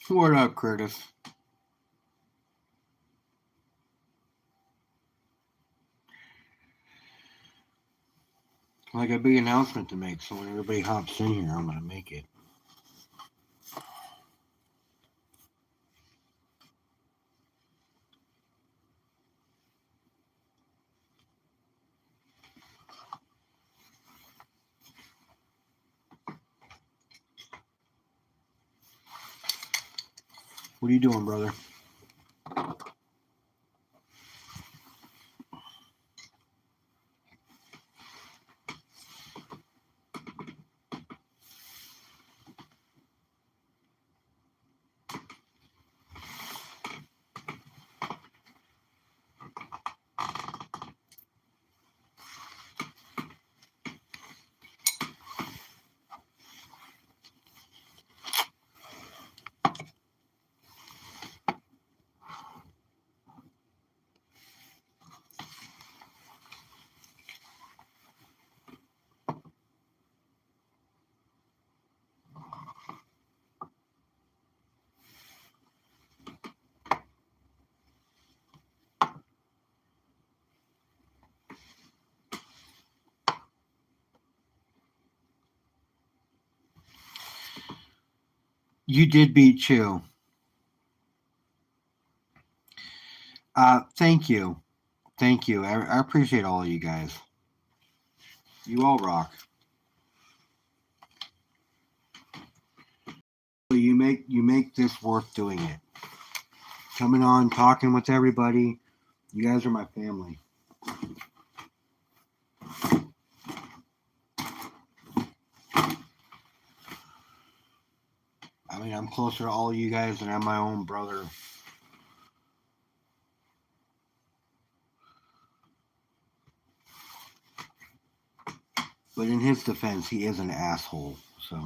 What up, Curtis? Like a big announcement to make, so when everybody hops in here, I'm gonna make it. What are you doing, brother? You did beat Chew. Thank you. Thank you. I appreciate all of you guys. You all rock. You make this worth doing it. Coming on, talking with everybody. You guys are my family. I mean, I'm closer to all of you guys than I'm my own brother. But in his defense, he is an asshole. So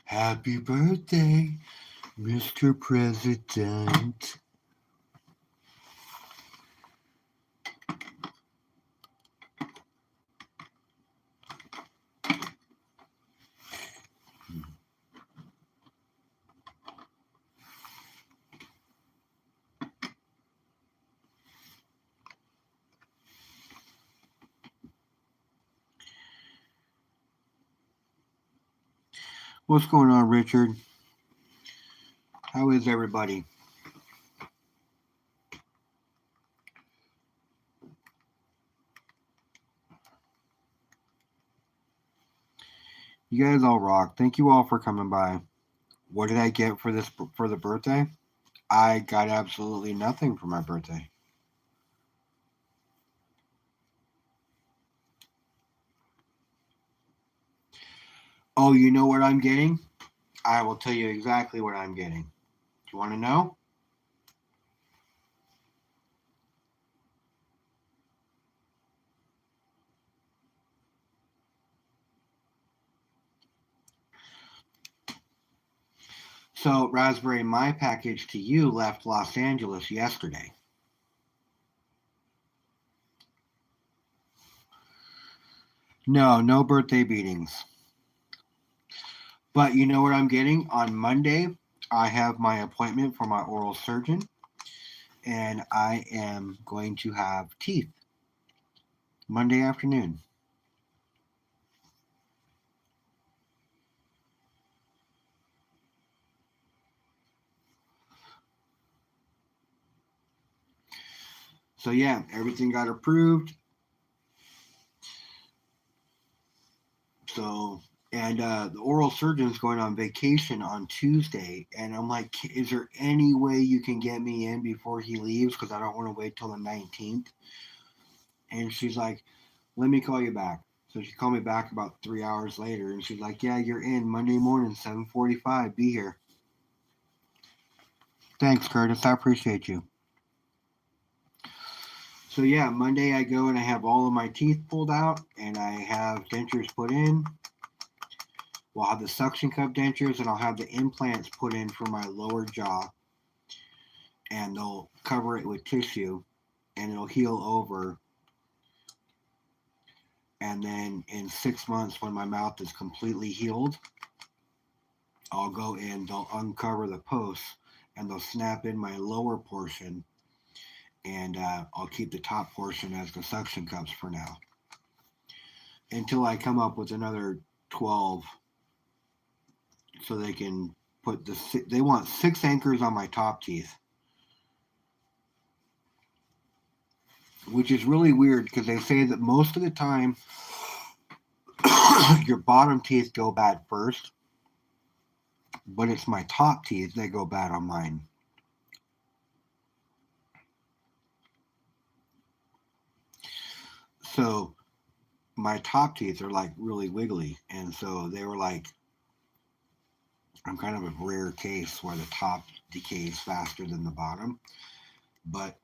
happy birthday, Mr. President. What's going on, Richard? How is everybody? You guys all rock. Thank you all for coming by. What did I get for the birthday? I got absolutely nothing for my birthday. Oh, you know what I'm getting? I will tell you exactly what I'm getting. Do you want to know? So, Raspberry, my package to you left Los Angeles yesterday. No, no birthday beatings. But you know what I'm getting? On Monday, I have my appointment for my oral surgeon, and I am going to have teeth Monday afternoon. So, yeah, everything got approved. So, and the oral surgeon's going on vacation on Tuesday, and I'm like, is there any way you can get me in before he leaves? Because I don't want to wait till the 19th. And she's like, let me call you back. So she called me back about 3 hours later, and she's like, yeah, you're in Monday morning, 7:45. Be here. Thanks, Curtis. I appreciate you. So yeah, Monday I go and I have all of my teeth pulled out and I have dentures put in. We'll have the suction cup dentures and I'll have the implants put in for my lower jaw, and they'll cover it with tissue and it'll heal over. And then in 6 months, when my mouth is completely healed, I'll go in, they'll uncover the posts and they'll snap in my lower portion, and I'll keep the top portion as the suction cups for now until I come up with another 12, so they can they want 6 anchors on my top teeth, which is really weird because they say that most of the time your bottom teeth go bad first, but it's my top teeth that go bad on mine. So my top teeth are like really wiggly, and so they were like, I'm kind of a rare case where the top decays faster than the bottom, but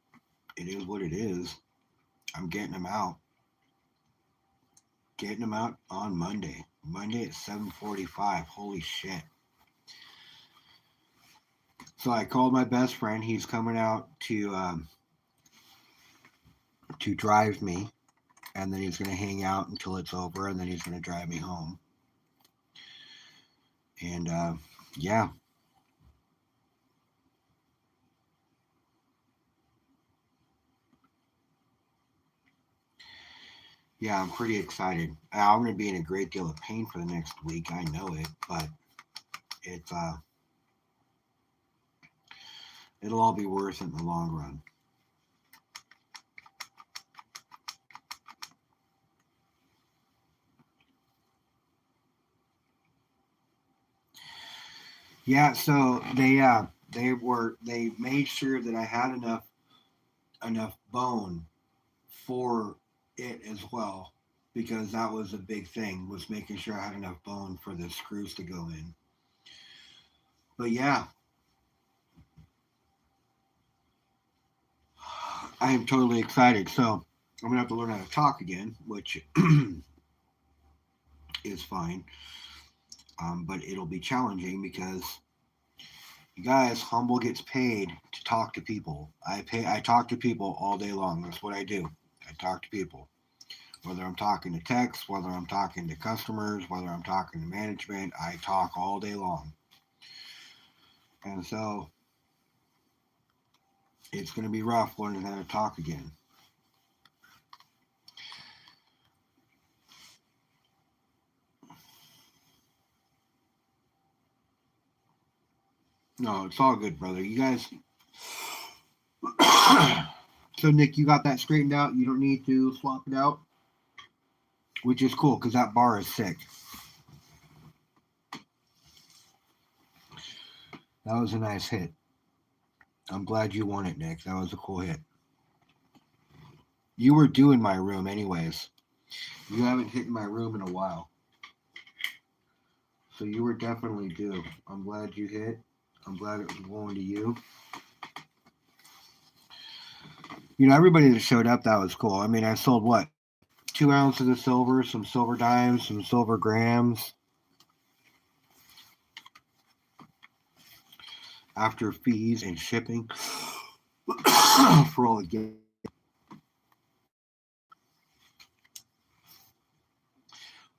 it is what it is. I'm getting them out. Getting them out on Monday. Monday at 7:45. Holy shit. So I called my best friend. He's coming out to drive me, and then he's going to hang out until it's over, and then he's going to drive me home. And yeah. Yeah, I'm pretty excited. I'm going to be in a great deal of pain for the next week. I know it, but it's it'll all be worth it in the long run. Yeah, so they made sure that I had enough bone for it as well, because that was a big thing, was making sure I had enough bone for the screws to go in. But yeah, I am totally excited. So I'm gonna have to learn how to talk again, which is fine. But it'll be challenging because you guys, Humble gets paid to talk to people. I talk to people all day long. That's what I do. I talk to people. Whether I'm talking to techs, whether I'm talking to customers, whether I'm talking to management, I talk all day long. And so it's going to be rough learning how to talk again. No, it's all good, brother. You guys. So, Nick, you got that straightened out. You don't need to swap it out, which is cool because that bar is sick. That was a nice hit. I'm glad you won it, Nick. That was a cool hit. You were due in my room, anyways. You haven't hit my room in a while. So you were definitely due. I'm glad you hit. I'm glad it was going to you. You know, everybody that showed up, that was cool. I mean, I sold what? 2 ounces of silver, some silver dimes, some silver grams. After fees and shipping for all the gifts.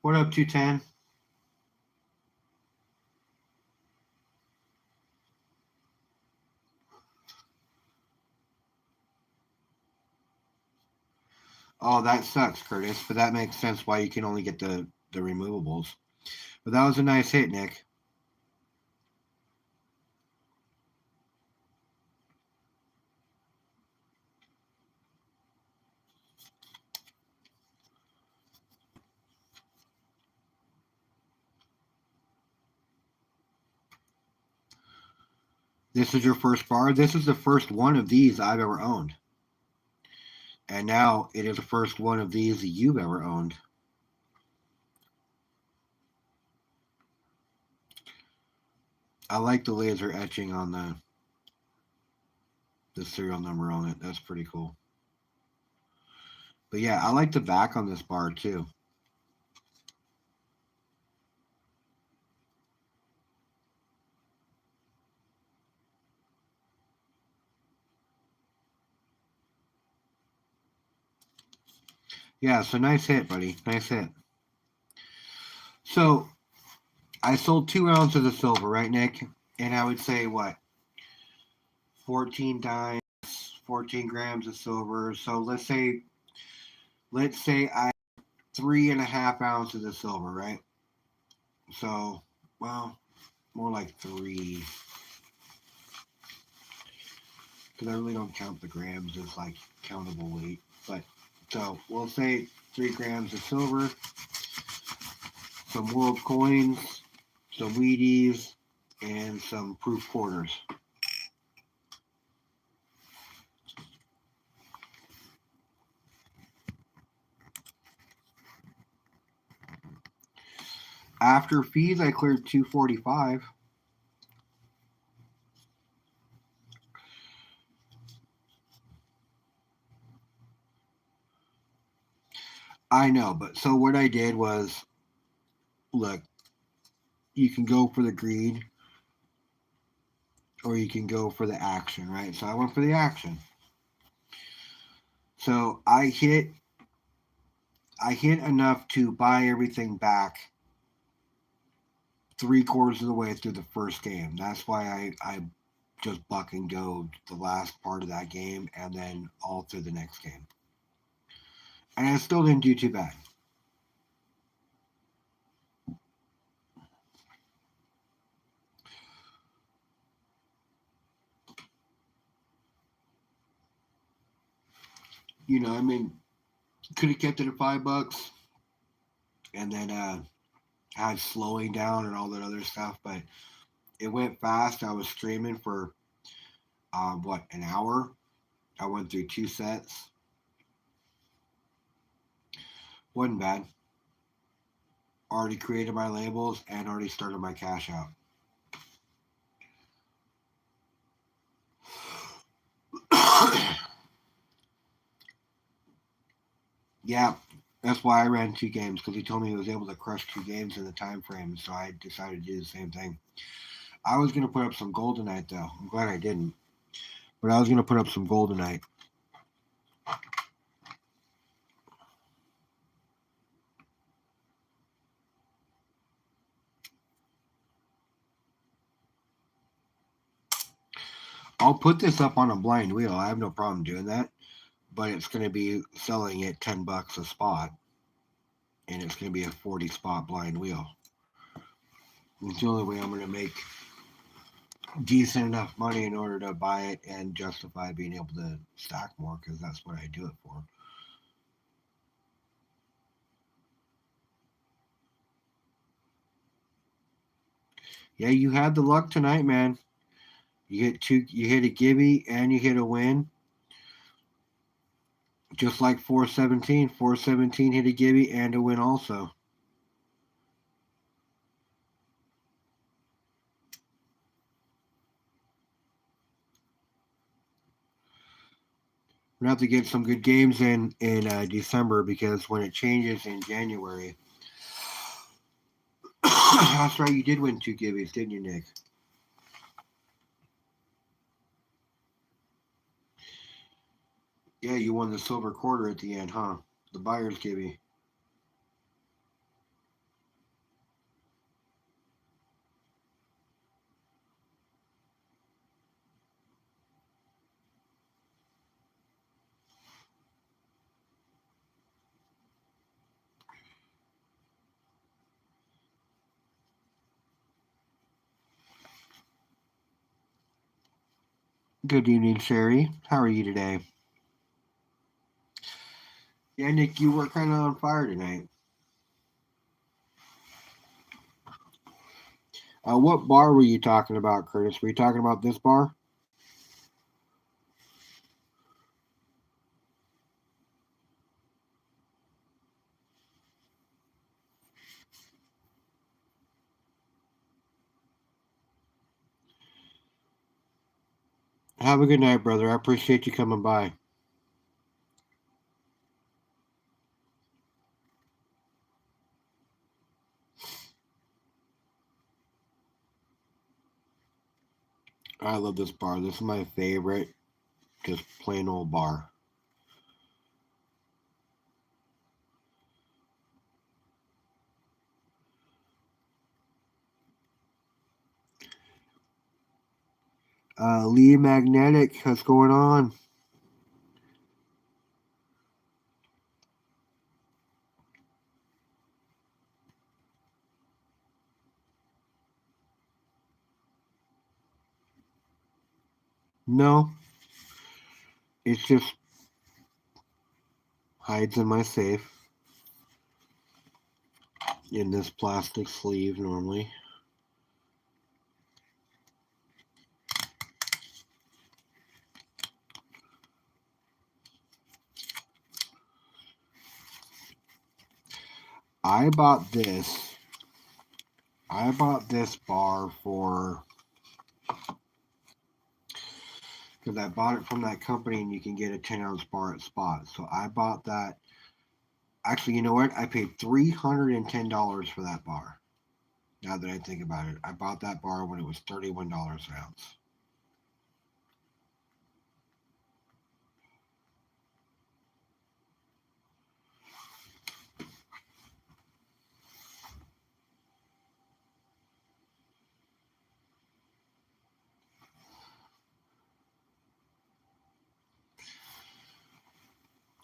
What up, 210? Oh, that sucks, Curtis, but that makes sense why you can only get the removables. But that was a nice hit, Nick. This is your first bar. This is the first one of these I've ever owned. And now it is the first one of these that you've ever owned. I like the laser etching on the serial number on it. That's pretty cool. But yeah, I like the back on this bar too. Yeah, so nice hit, buddy. Nice hit. So I sold 2 ounces of silver, right, Nick? And I would say what? 14 dimes, 14 grams of silver. So let's say I 3.5 ounces of silver, right? So, well, more like three, because I really don't count the grams as like countable weight. But so we'll say 3 grams of silver, some world coins, some Wheaties, and some proof quarters. After fees, I cleared 245. I know, but so what I did was, look, you can go for the greed or you can go for the action, right? So I went for the action. So I hit enough to buy everything back 3/4 of the way through the first game. That's why I just buck and go the last part of that game and then all through the next game. And I still didn't do too bad. I mean, could have kept it at $5 and then had slowing down and all that other stuff, but it went fast. I was streaming for what, an hour. I went through 2 sets. Wasn't bad. Already created my labels and already started my cash out. Yeah, that's why I ran 2 games, because he told me he was able to crush 2 games in the time frame. So I decided to do the same thing. I was gonna put up some goldenite though. I'm glad I didn't. But I was gonna put up some goldenite. I'll put this up on a blind wheel. I have no problem doing that. But it's gonna be selling at $10 a spot, and it's gonna be a 40 spot blind wheel. It's the only way I'm gonna make decent enough money in order to buy it and justify being able to stack more, because that's what I do it for. Yeah, you had the luck tonight, man. You hit a Gibby and you hit a win. Just like 417. 417 hit a Gibby and a win also. We're gonna have to get some good games in December, because when it changes in January. That's right, you did win 2 Gibbies, didn't you, Nick? Yeah, you won the silver quarter at the end, huh? The buyer's Gibby. Good evening, Sherry. How are you today? Yeah, Nick, you were kind of on fire tonight. What bar were you talking about, Curtis? Were you talking about this bar? Have a good night, brother. I appreciate you coming by. I love this bar. This is my favorite, just plain old bar. Lee Magnetic, what's going on? No, it's just hides in my safe in this plastic sleeve normally. I bought this. I bought this bar for because I bought it from that company and you can get a 10-ounce bar at Spot. So I bought that. Actually, you know what? I paid $310 for that bar. Now that I think about it, I bought that bar when it was $31 an ounce.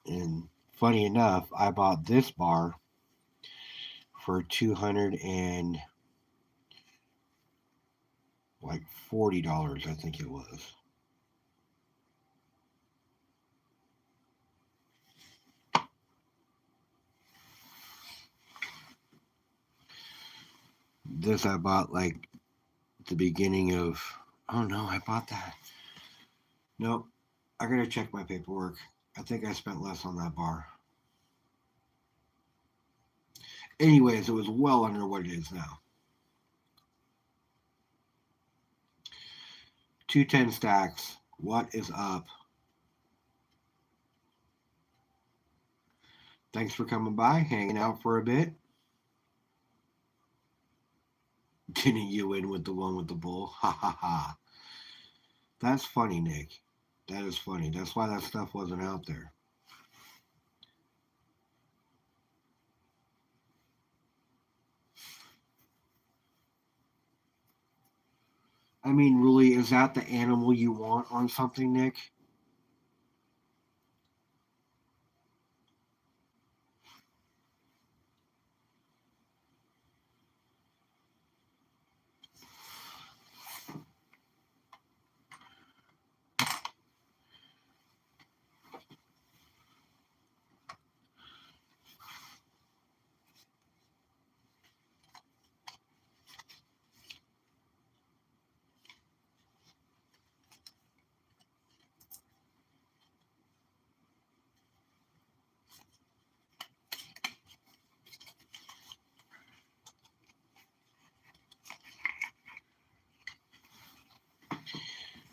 And funny enough, I bought this bar for 240, I think it was. This I bought like the beginning of. Oh no, I bought that. Nope, I gotta check my paperwork. I think I spent less on that bar. Anyways, it was well under what it is now. 210 stacks. What is up? Thanks for coming by, hanging out for a bit. Getting you in with the one with the bull. Ha ha ha. That's funny, Nick. That is funny. That's why that stuff wasn't out there. I mean, really, is that the animal you want on something, Nick?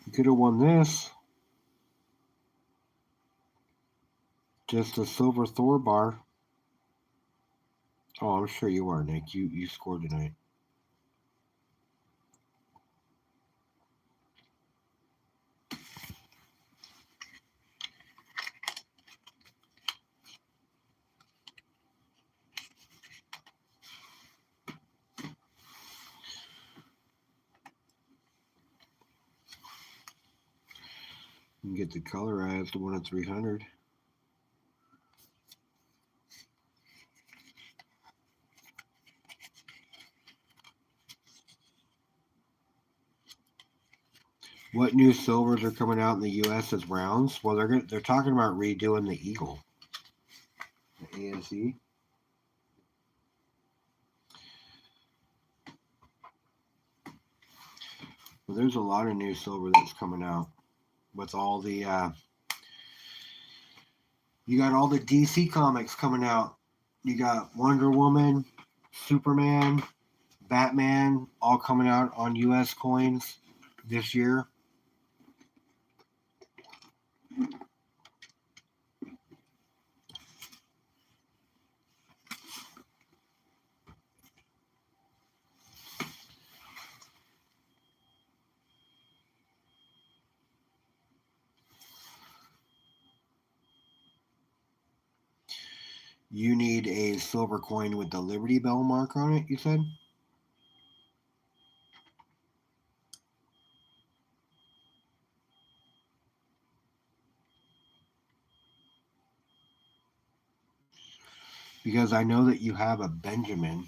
You could have won this. Just a silver Thor bar. Oh, I'm sure you are, Nick. You scored tonight. You can get the colorized, the one at 300. What new silvers are coming out in the U.S. as rounds? Well, they're talking about redoing the Eagle, the ASE. Well, there's a lot of new silver that's coming out with all the. You got all the DC comics coming out. You got Wonder Woman, Superman, Batman, all coming out on U.S. coins this year. You need a silver coin with the Liberty Bell mark on it, you said? Because I know that you have a Benjamin.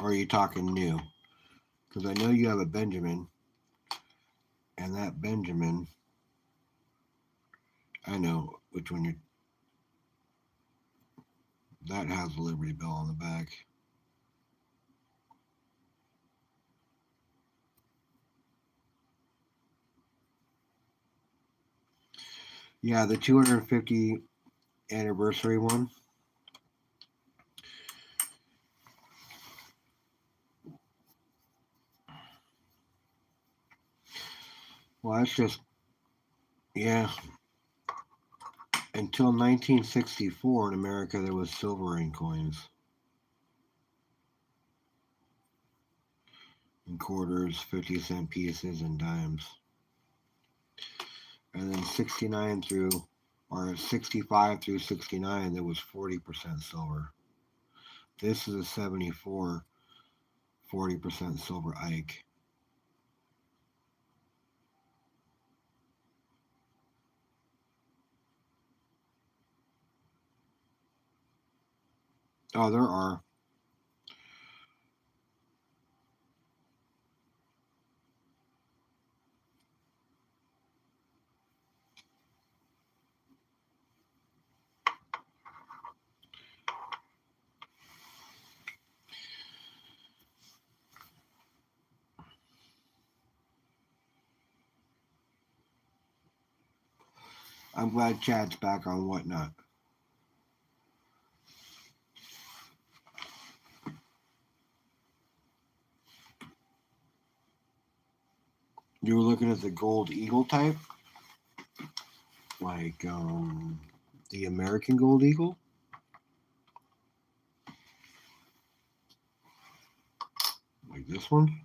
Or are you talking new? Because I know you have a Benjamin. And that Benjamin, I know which one you're. That has the Liberty Bell on the back. Yeah, the 250 anniversary one. Well, that's just, yeah. Until 1964 in America, there was silver in coins, in quarters, 50-cent pieces, and dimes. And then 69 through, or 65 through 69, there was 40% silver. This is a 74, 40% silver Ike. Oh, there are. I'm glad Chad's back on Whatnot. You were looking at the gold eagle type? Like the American gold eagle? Like this one?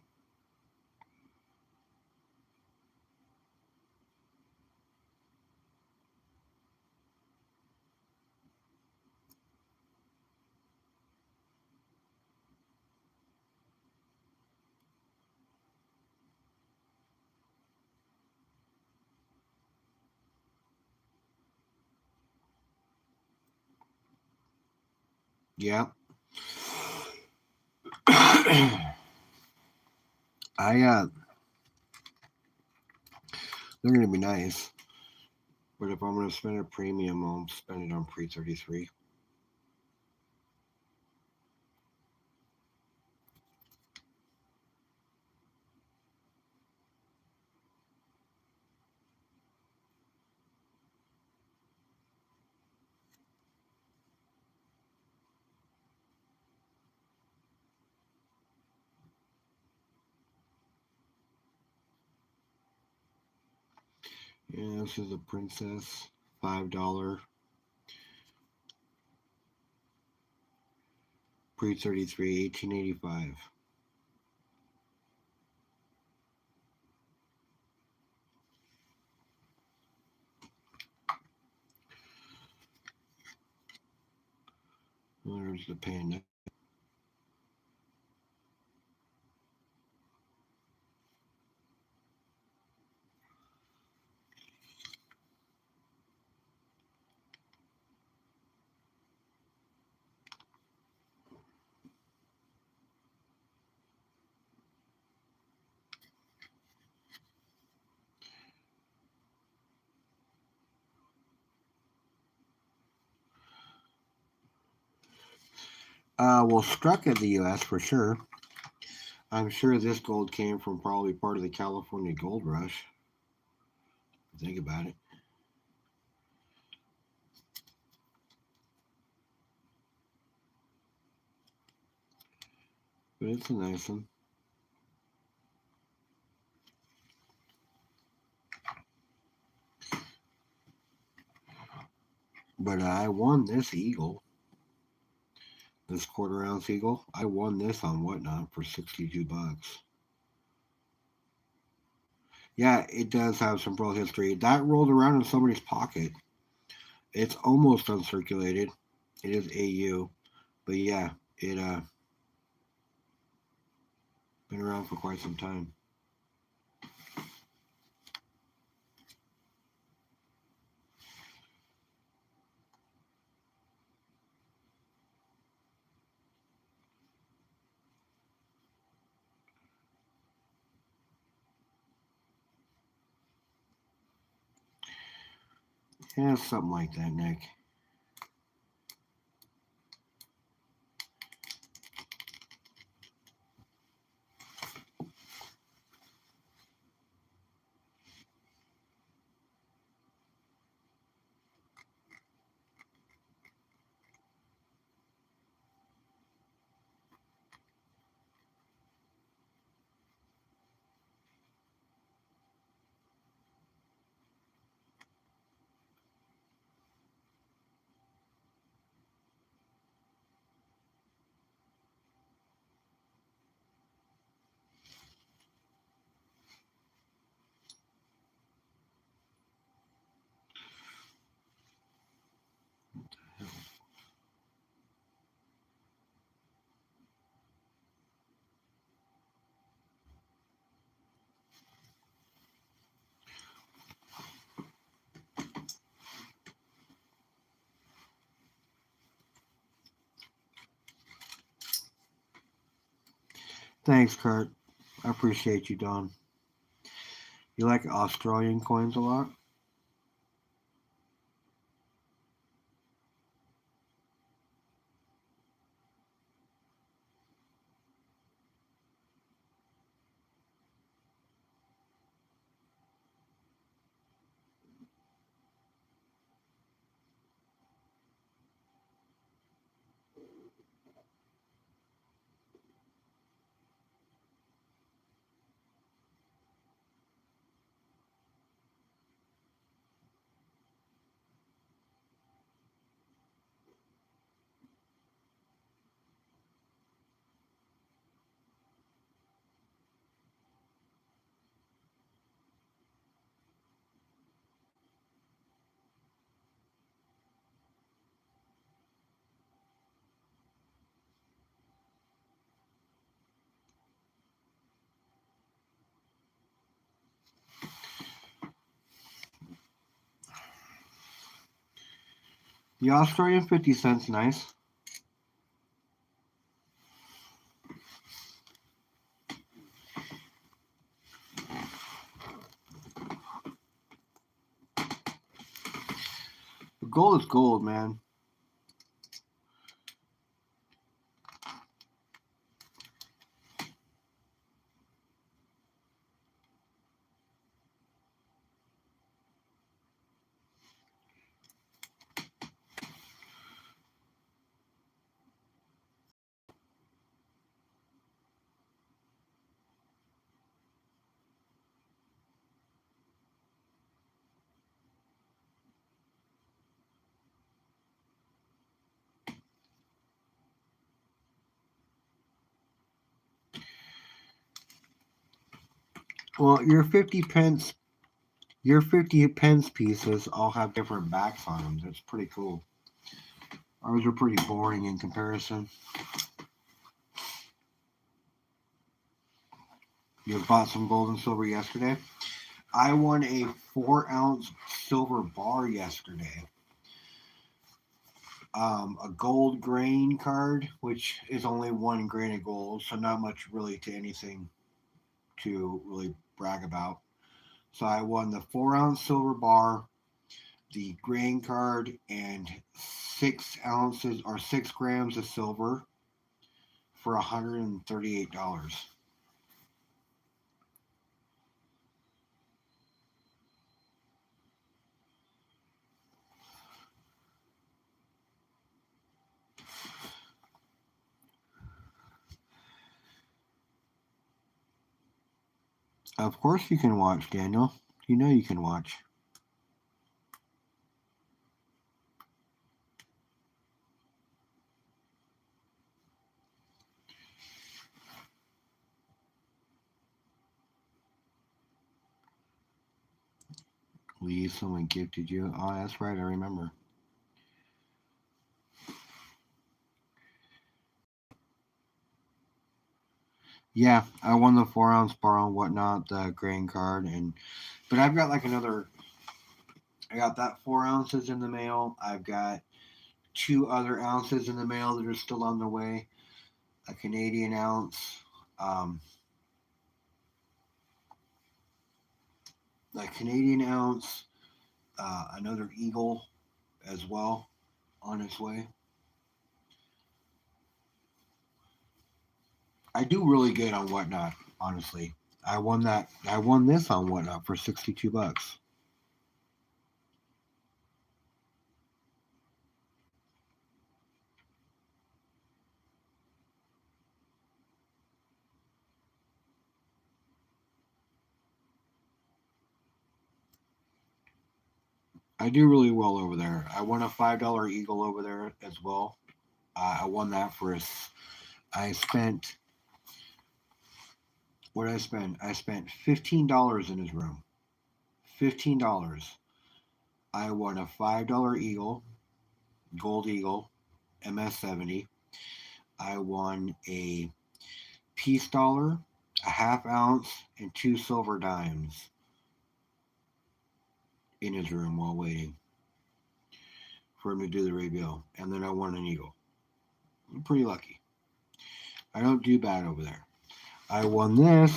Yeah. I they're gonna be nice, but if I'm gonna spend a premium, I'll spend it on pre 33. Yeah, this is a princess, $5 pre 33, 1885. There's the panda. Well, struck at the U.S. for sure. I'm sure this gold came from probably part of the California gold rush. Think about it. But it's a nice one. But I won this eagle, this quarter-ounce eagle. I won this on Whatnot for $62. Yeah, it does have some Braille history. That rolled around in somebody's pocket. It's almost uncirculated. It is AU, but yeah, it been around for quite some time. Yeah, something like that, Nick. Thanks, Kurt. I appreciate you, Don. You like Australian coins a lot? The Australian 50 cents nice. The gold is gold, man. Well, your 50 pence pieces all have different backs on them. That's pretty cool. Ours are pretty boring in comparison. You bought some gold and silver yesterday. I won a 4-ounce silver bar yesterday. A gold grain card, which is only 1 grain of gold, so not much really to anything to really brag about. So I won the 4-ounce silver bar, the grain card, and 6 ounces or 6 grams of silver for $138. Of course you can watch, Daniel. You know you can watch. Lee, someone gifted you. Oh, that's right. I remember. Yeah, I won the 4 ounce bar and whatnot, the grain card, but I've got like another. I got that 4 ounces in the mail. I've got 2 other ounces in the mail that are still on the way. A Canadian ounce, um, a Canadian ounce, another Eagle as well on its way. I do really good on whatnot, honestly. I won that. I won this on whatnot for $62. I do really well over there. I won a $5 Eagle over there as well. I won that for us. I spent what did I spend? I spent $15 in his room. $15. I won a $5 Eagle, Gold Eagle, MS-70. I won a peace dollar, a half ounce, and 2 silver dimes in his room while waiting for him to do the reveal. And then I won an Eagle. I'm pretty lucky. I don't do bad over there. I won this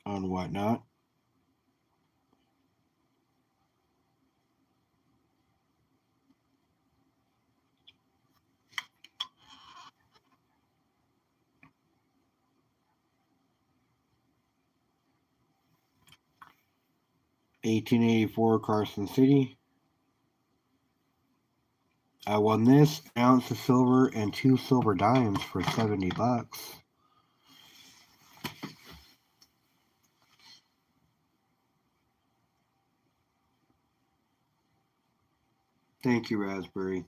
on whatnot. $18.84 Carson City. I won this ounce of silver and 2 silver dimes for $70. Thank you, Raspberry.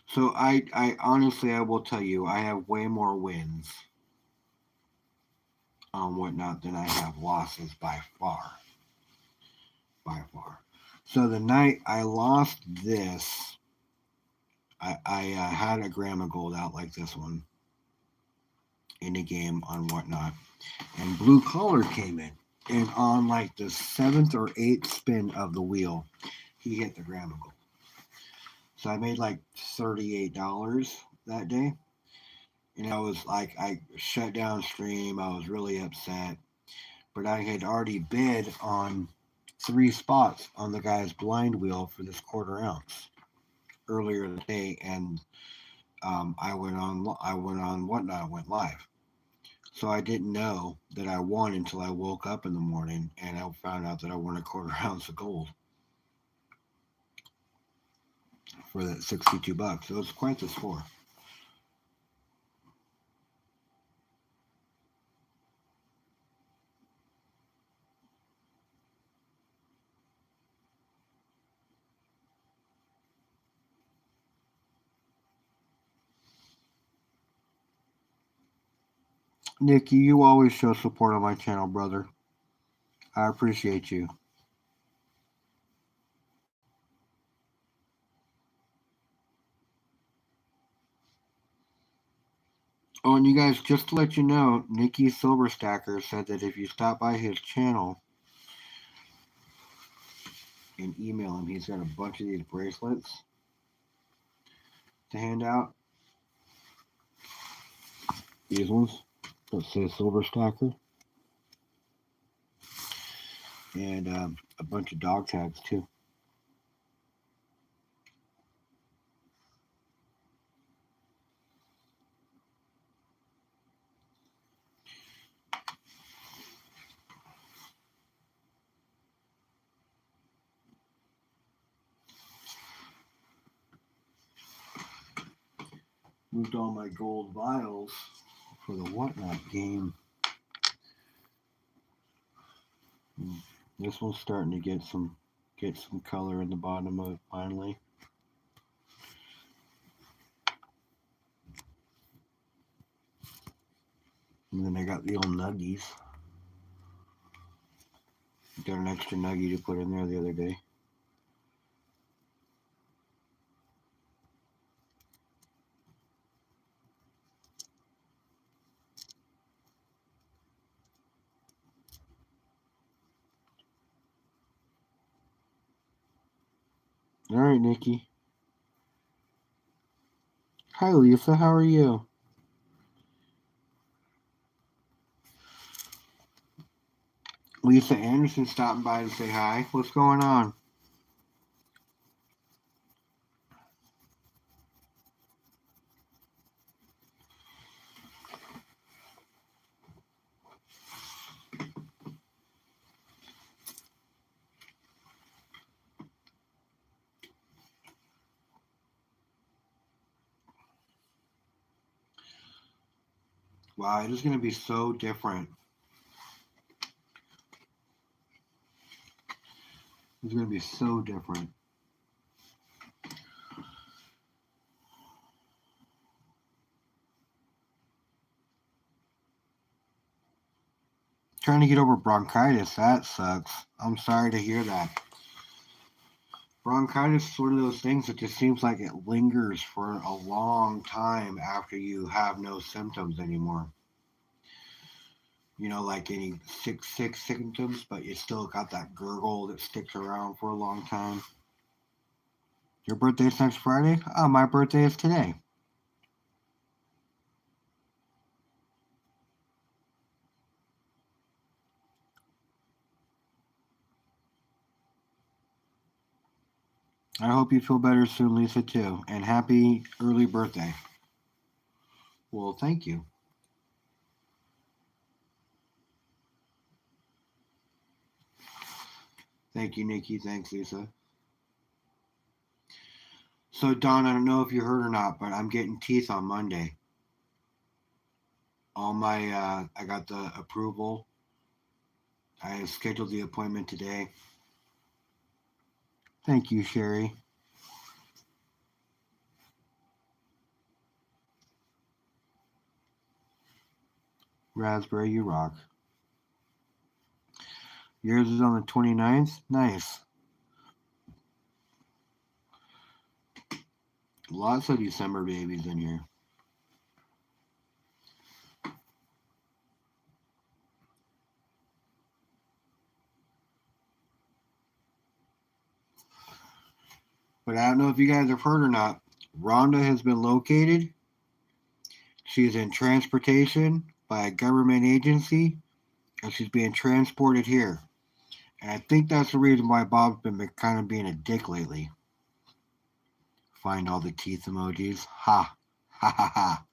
So I honestly, I will tell you, I have way more wins on whatnot than I have losses by far, by far. So the night I lost this, I had a gram of gold out like this one in a game on whatnot, and blue collar came in, and on like the seventh or eighth spin of the wheel, he hit the gram of gold. So I made like $38 that day. And I was like, I shut down stream. I was really upset. But I had already bid on 3 spots on the guy's blind wheel for this quarter ounce earlier in the day, and I went on. I went on whatnot. I went live. So I didn't know that I won until I woke up in the morning and I found out that I won a quarter ounce of gold for that $62. So it was quite the score. Nikki, you always show support on my channel, brother. I appreciate you. Oh, and you guys, just to let you know, Nikki Silverstacker said that if you stop by his channel and email him, he's got a bunch of these bracelets to hand out. These ones that say Silverstacker. And a bunch of dog tags, too. Moved all my gold vials for the whatnot game. This one's starting to get some color in the bottom of it finally. And then I got the old nuggies. Got an extra nuggie to put in there the other day. All right, Nikki. Hi, Lisa. How are you? Lisa Anderson stopping by to say hi. What's going on? Wow, it is going to be so different. It's going to be so different. Trying to get over bronchitis. That sucks. I'm sorry to hear that. Bronchitis is one of those things that just seems like it lingers for a long time after you have no symptoms anymore. You know, like any sick symptoms, but you still got that gurgle that sticks around for a long time. Your birthday's next Friday? Oh, my birthday is today. I hope you feel better soon, Lisa, too. And happy early birthday. Well, thank you. Thank you, Nikki. Thanks, Lisa. So, Don, I don't know if you heard or not, but I'm getting teeth on Monday. I got the approval. I scheduled the appointment today. Thank you, Sherry. Raspberry, you rock. Yours is on the 29th? Nice. Lots of December babies in here. But I don't know if you guys have heard or not. Rhonda has been located. She's in transportation by a government agency, and she's being transported here. And I think that's the reason why Bob's been kind of being a dick lately. Find all the teeth emojis. Ha. Ha ha ha.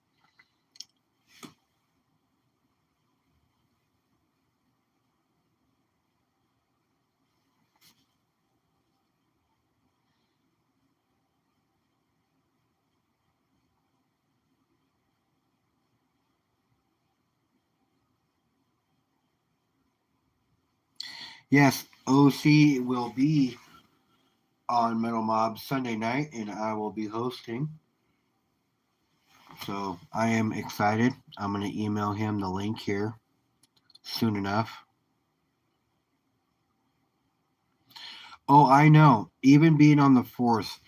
Yes, OC will be on Metal Mob Sunday night, and I will be hosting. So I am excited. I'm going to email him the link here soon enough. Oh, I know. Even being on the force,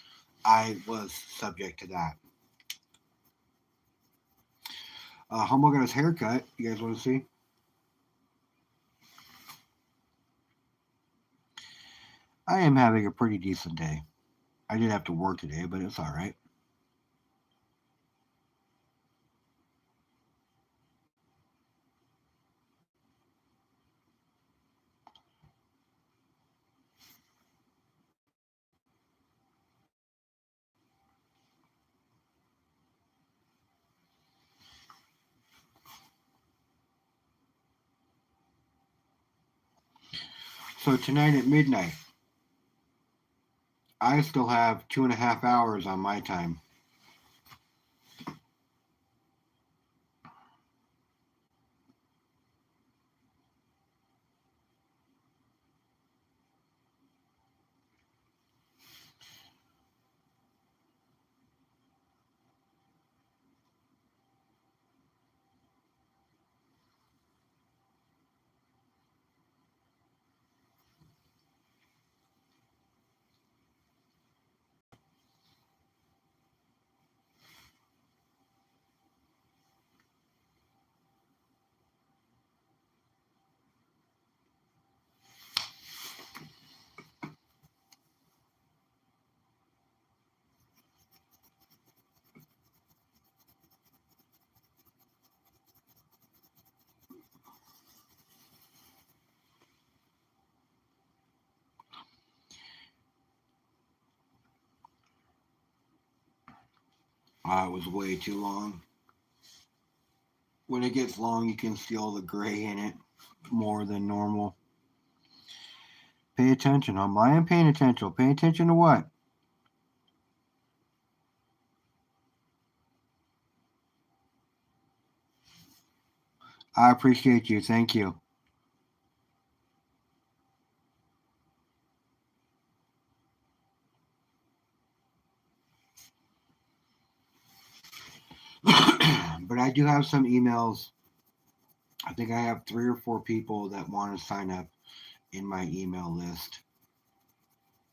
I was subject to that. Homo got his haircut. You guys want to see? I am having a pretty decent day. I did have to work today, but it's all right. So tonight at midnight, I still have 2.5 hours on my time. It was way too long. When it gets long, you can see all the gray in it more than normal. Pay attention. I am paying attention. Pay attention to what? I appreciate you. Thank you. But I do have some emails. I think I have 3 or 4 people that want to sign up in my email list.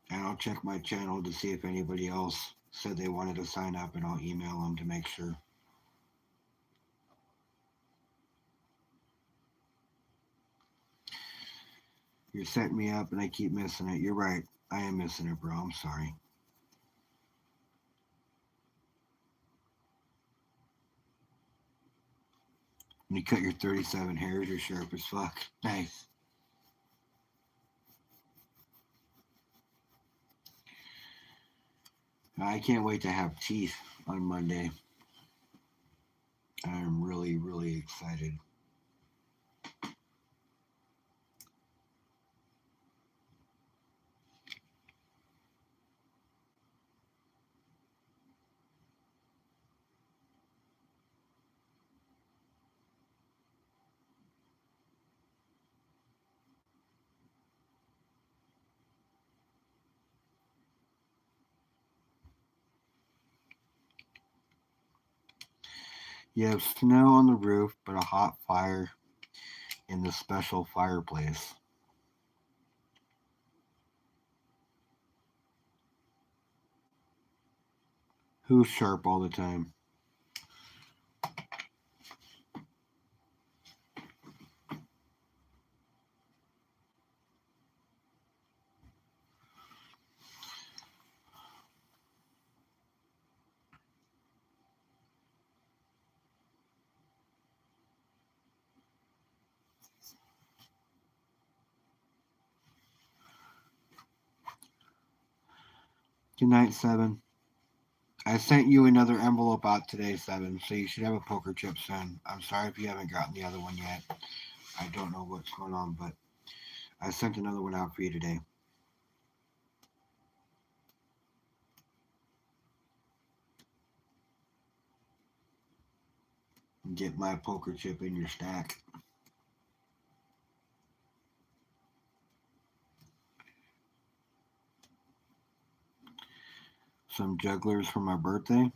And I'll check my channel to see if anybody else said they wanted to sign up, and I'll email them to make sure. You're setting me up and I keep missing it. You're right. I am missing it, bro. I'm sorry. When you cut your 37 hairs, you're sharp as fuck. Nice. I can't wait to have teeth on Monday. I'm really, really excited. You have snow on the roof, but a hot fire in the special fireplace. Who's sharp all the time? Good night, Seven. I sent you another envelope out today, Seven, so you should have a poker chip soon. I'm sorry if you haven't gotten the other one yet. I don't know what's going on, but I sent another one out for you today. Get my poker chip in your stack. Some jugglers for my birthday.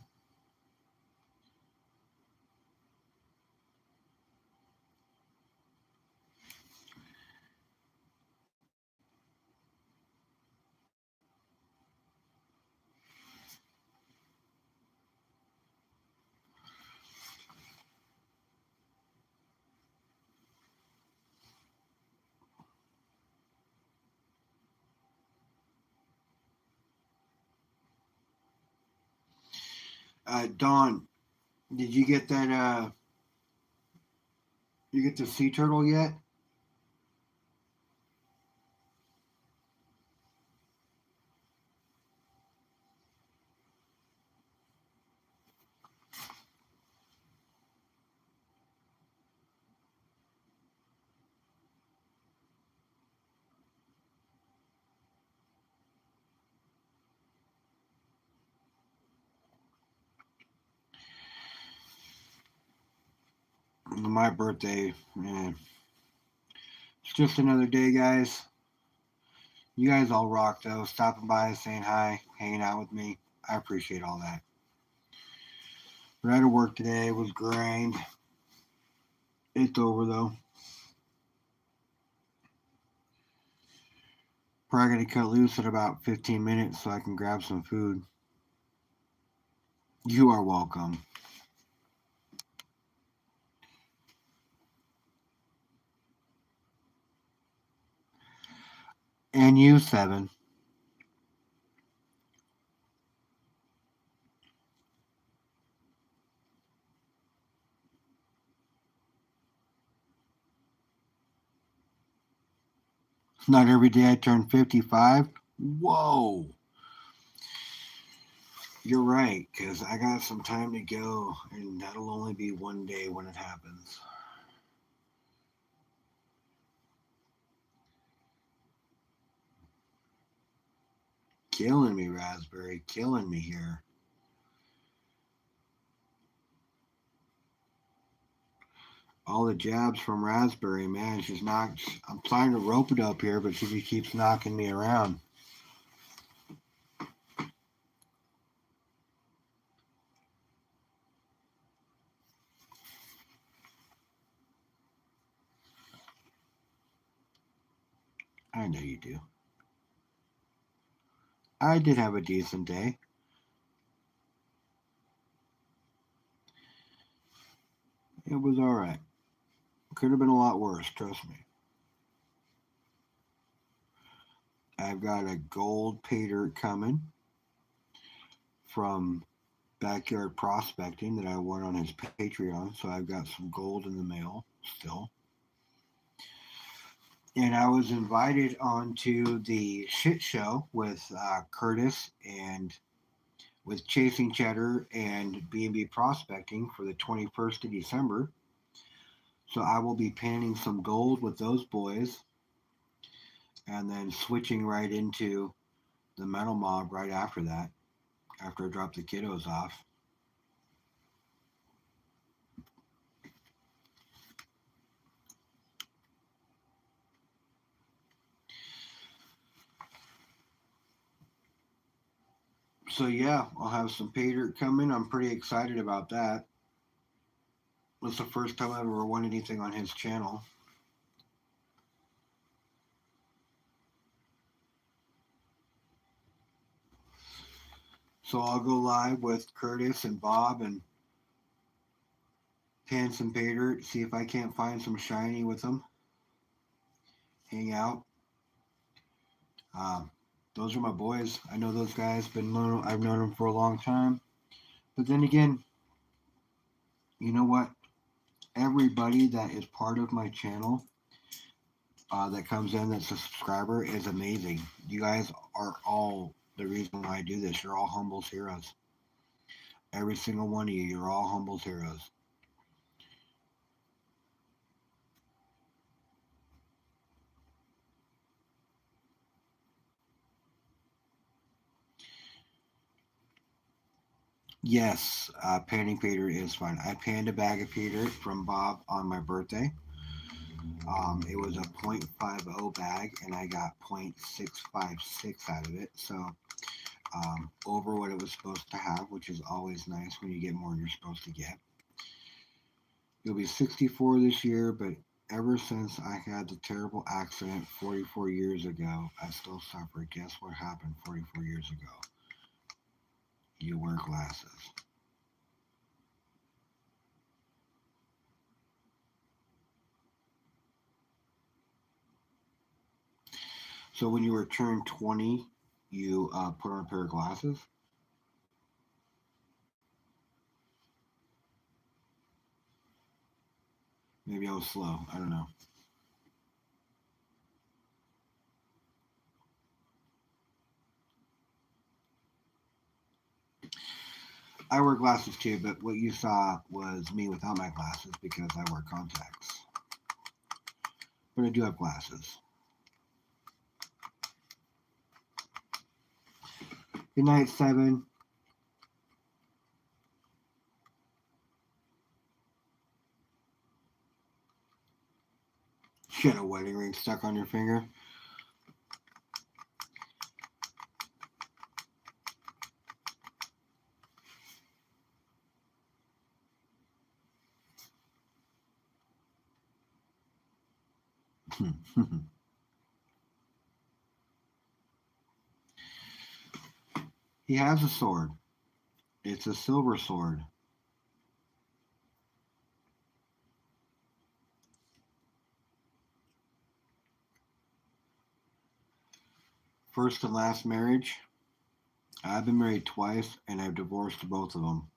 Dawn, did you get that? You get the sea turtle yet? My birthday, man. It's just another day, guys. You guys all rock, though. Stopping by, saying hi, hanging out with me. I appreciate all that. But I had to work today. It was grind. It's over, though. Probably going to cut loose in about 15 minutes so I can grab some food. You are welcome. And you, Seven. It's not every day I turn 55. Whoa. You're right, because I got some time to go, and that'll only be one day when it happens. Killing me, Raspberry. Killing me here. All the jabs from Raspberry, man. She's not. I'm trying to rope it up here, but she keeps knocking me around. I know you do. I did have a decent day. It was all right. Could have been a lot worse, trust me. I've got a gold pay dirt coming from Backyard Prospecting that I won on his Patreon, so I've got some gold in the mail still. And I was invited onto the shit show with Curtis and with Chasing Cheddar and B&B Prospecting for the 21st of December. So I will be panning some gold with those boys and then switching right into the metal mob right after that, after I drop the kiddos off. So yeah, I'll have some pay dirt coming. I'm pretty excited about that. It's the first time I ever won anything on his channel. So I'll go live with Curtis and Bob and pan some pay dirt, see if I can't find some shiny with them. Hang out. Um, those are my boys. I know those guys. I've known them for a long time. But then again, you know what? Everybody that is part of my channel that comes in that's a subscriber is amazing. You guys are all the reason why I do this. You're all Humble's heroes. Every single one of you, you're all Humble's heroes. Yes, panning pay dirt is fun. I panned a bag of pay dirt from Bob on my birthday. It was a .50 bag, and I got .656 out of it. So over what it was supposed to have, which is always nice when you get more than you're supposed to get. You'll be 64 this year, but ever since I had the terrible accident 44 years ago, I still suffer. Guess what happened 44 years ago? You wear glasses. So when you were turned 20, you put on a pair of glasses. Maybe I was slow. I don't know. I wear glasses too, but what you saw was me without my glasses because I wear contacts. But I do have glasses. Good night, Seven. You had a wedding ring stuck on your finger. He has a sword. It's a silver sword. First and last marriage. I've been married twice and I've divorced both of them.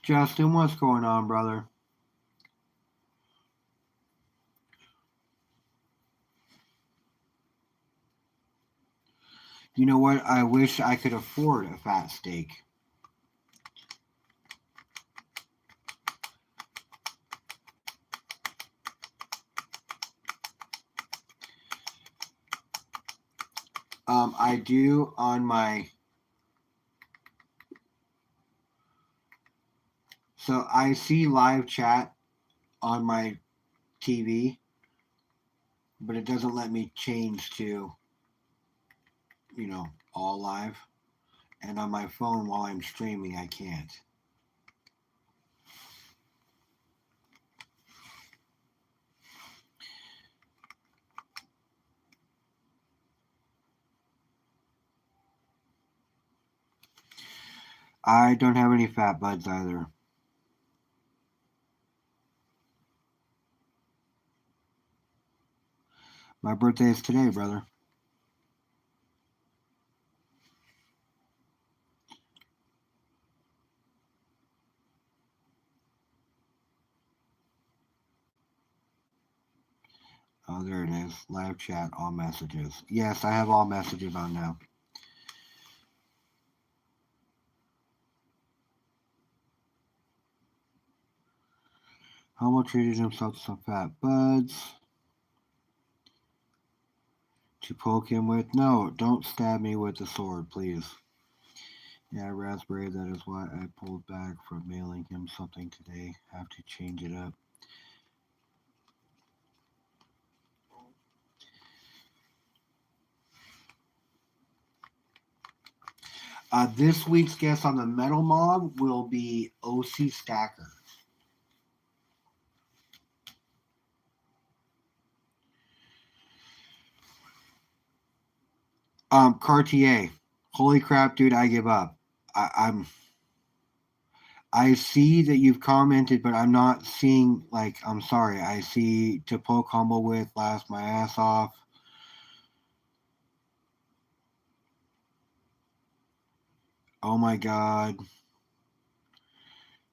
Justin, what's going on, brother? You know what? I wish I could afford a fat steak. I do on my. So I see live chat on my TV, but it doesn't let me change to, all live. And on my phone while I'm streaming, I can't. I don't have any fat buds either. My birthday is today, brother. Oh, there it is. Live chat, all messages. Yes, I have all messages on now. Homo treated himself to some fat buds to poke him with. No, don't stab me with the sword, please. Yeah, Raspberry, that is why I pulled back from mailing him something today. Have to change it up. This week's guest on the Metal Mob will be OC Stacker. Cartier. Holy crap, dude! I give up. I see that you've commented, but I'm not seeing. I'm sorry. I see to poke humble with, laugh my ass off. Oh my god.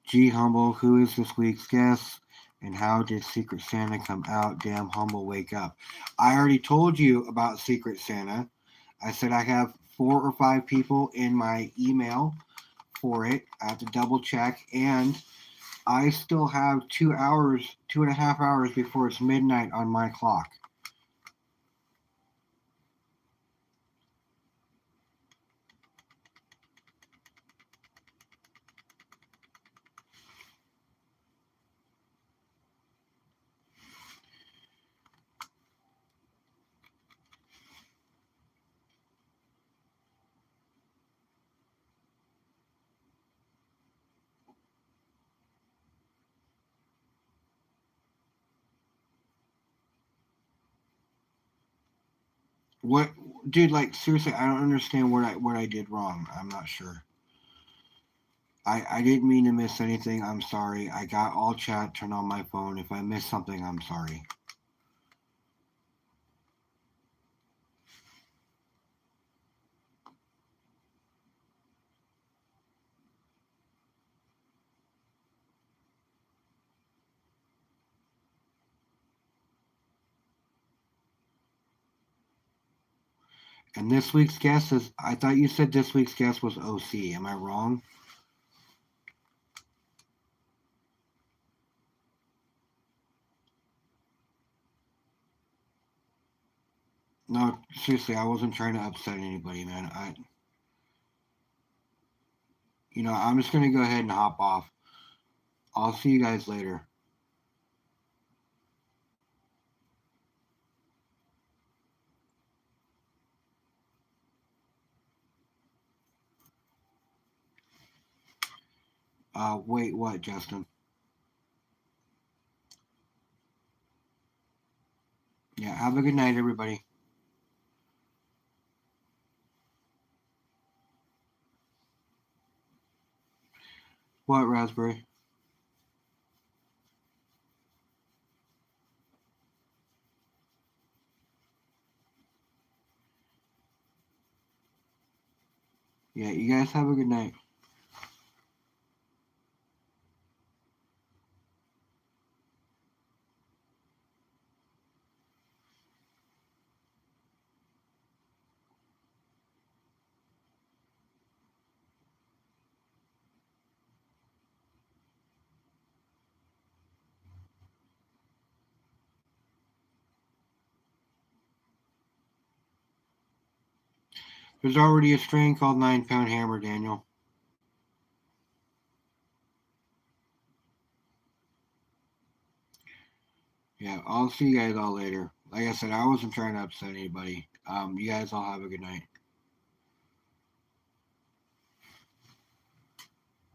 Gee, Humble, who is this week's guest? And how did Secret Santa come out? Damn, Humble, wake up. I already told you about Secret Santa. I said I have 4 or 5 people in my email for it. I have to double check. And I still have 2.5 hours before it's midnight on my clock. What, dude? Seriously, I don't understand what I did wrong. I'm not sure. I didn't mean to miss anything. I'm sorry. I got all chat turned on my phone. If I missed something, I'm sorry. And this week's guest is. I thought you said this week's guest was OC. Am I wrong? No, seriously, I wasn't trying to upset anybody, man. I'm just gonna go ahead and hop off. I'll see you guys later. Wait, what, Justin? Yeah, have a good night, everybody. What, Raspberry? Yeah, you guys have a good night. There's already a strain called 9-Pound Hammer, Daniel. Yeah, I'll see you guys all later. Like I said, I wasn't trying to upset anybody. You guys all have a good night.